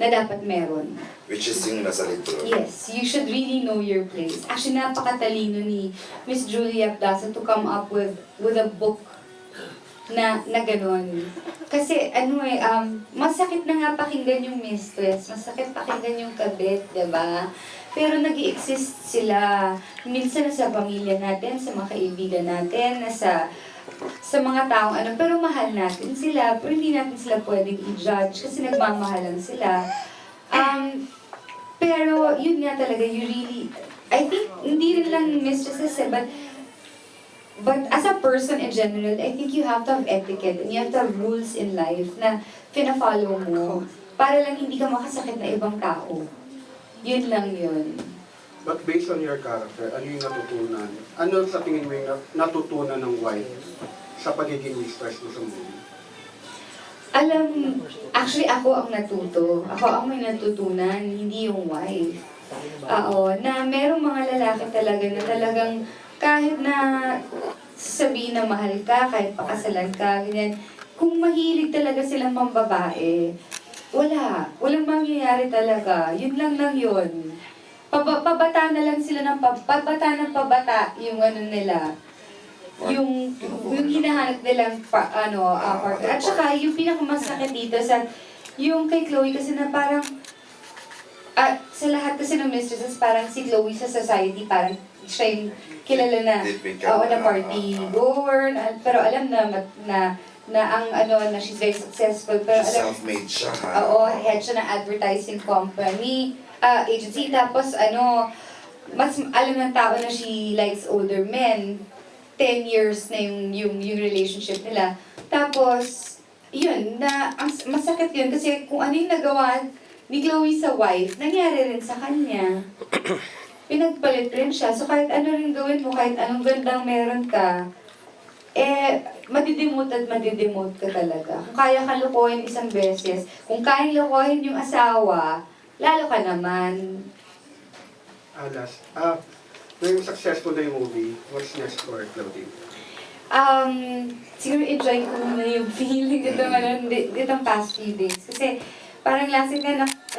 na dapat meron. Which is yung nasa libro. Yes, you should really know your place. Actually, napakatalino ni Miss Julia Abdasa to come up with a book na gano'n. Kasi masakit na nga pakinggan yung mistress, masakit pakinggan yung kabit, diba? Pero nag-i-exist sila. Minsan sa pamilya natin, sa mga kaibigan natin, sa mga taong pero mahal natin sila, pero hindi natin sila pwedeng i-judge kasi nagmamahalan sila. Pero yun nga talaga, you really, I think, hindi rin lang mistresses but as a person in general, I think you have to have etiquette and you have to have rules in life na pina-follow mo para lang hindi ka makasakit na ibang tao. Yun lang yun. But based on your character, ano yung natutunan? Ano sa tingin mo yung natutunan ng wife sa pagiging mistress mo sa movie? Actually ako ang natuto. Ako ang may natutunan, hindi yung wife. Na merong mga lalaki talaga na talagang kahit na sabihin na mahal ka, kahit pakasalan ka, ganyan, kung mahilig talaga silang mambabae, walang mangyayari talaga. Yun lang yun. Pabata na lang sila ng pabata yung nila. Yung hinahanap nilang partner. At saka yung pinakamasakit dito yung kay Chloe kasi na parang sa lahat kasi ng mistresses parang si Chloe sa society parang siya yung kilala na na party goer, pero alam na ang na she's very successful, pero Self-made siya, ha? head siya ng advertising company, agency, tapos mas alam ng tao na she likes older men. 10 years na yung relationship nila. Tapos, yun, masakit yun kasi kung ano yung nagawa ni Chloe sa wife, nangyari rin sa kanya. Pinagpalit rin siya. So kahit ano rin gawin mo, kahit anong gandang meron ka, madidimot ka talaga. Kung kaya ka lukohin isang beses, kung kaya lukohin yung asawa, lalo ka naman. Last. When successful na yung movie, what's next for Claudine? Siguro enjoy ko muna yung feeling itong past few days. Kasi parang last week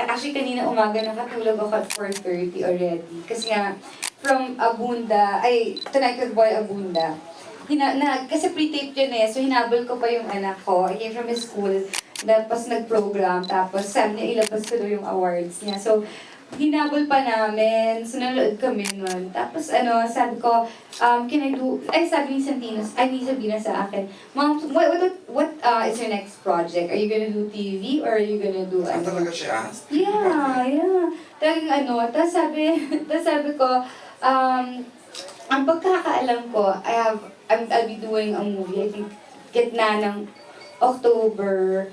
actually kanina umaga nakatulog ako at 4:30 already. Kasi nga, from Abunda, Tonight with Boy Abunda, kasi pre-tape yun so hinabol ko pa yung anak ko. I came from his school, tapos nag-program, tapos sabi niya ilabas ko daw yung awards niya. So, hinabol pa namin, so nanood kami nun. Tapos sabi ko, can I do, sabi ni Sabina sa akin, Mom, what is your next project? Are you gonna do TV or are you gonna do Talaga siya? Yeah. Talagang tapos sabi ko, ang pagkakaalam ko, I'll be doing a movie, I think, gitna ng October.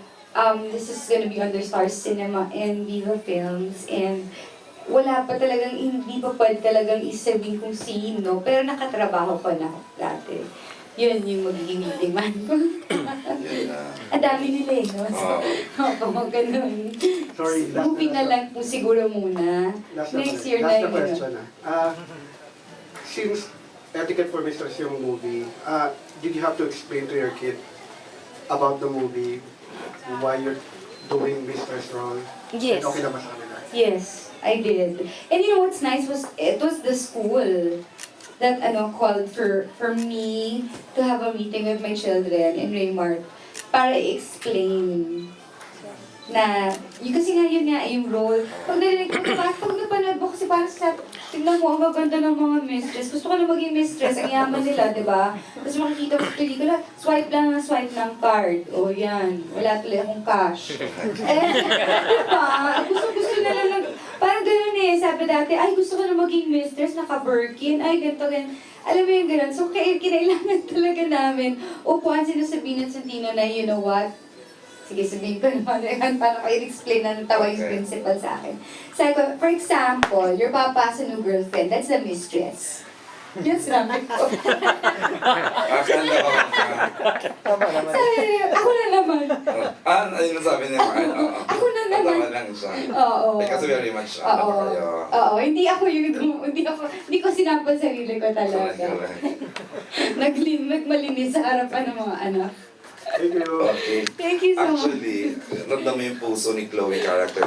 This is gonna be under Star Cinema and Viva Films, and wala pa talagang, hindi pa pwede talagang isabihin kung sino, pero nakatrabaho ko na dati. Yun yung magiging demand ko. Ang dami nila no? Oo, ganun. Sorry, movie na lang po siguro muna. Next year na yun. Last na question. Since Etiquette for Mistress yung movie, did you have to explain to your kid about the movie, why you're doing mistress role? Yes. And okay na ba sa kanila? Yes, I did. And you know what's nice was, it was the school that called for me to have a meeting with my children in Raymart para i-explain na, kasi nga yun nga, yung role. Pag narinig ko, pag napanood mo, kasi parang tingnan mo, ang gaganda ng mga mistress. Gusto ko na maging mistress, ang yaman nila, di ba? Tapos makikita mo sa pelikula, swipe ng card. O yan, wala tuloy akong cash. Diba? Gusto na lang, parang ganun sabi dati, gusto ko na maging mistress, naka-Birkin, ganito. Alam mo yung ganun. So, kinailangan talaga namin, upuan sinasabihin ng Santino na, you know what? Sige, sabihin ko naman, paano ko i-explain na natawa yung principal sa akin. Sabi ko, for example, your papa has a new girlfriend, that's the mistress. Yun sinabi ko. Akala ko ka. Sabi, ako na naman. Ayun ang sabi niya. Ako na naman. Patawa lang siya. Oo. Kasi very much, Oo, hindi ko sinampal sarili ko talaga. Nagmalinis sa harapan ng mga anak. Thank you. Okay. Thank you so much. Actually, ramdam mo yung puso ni Chloe character.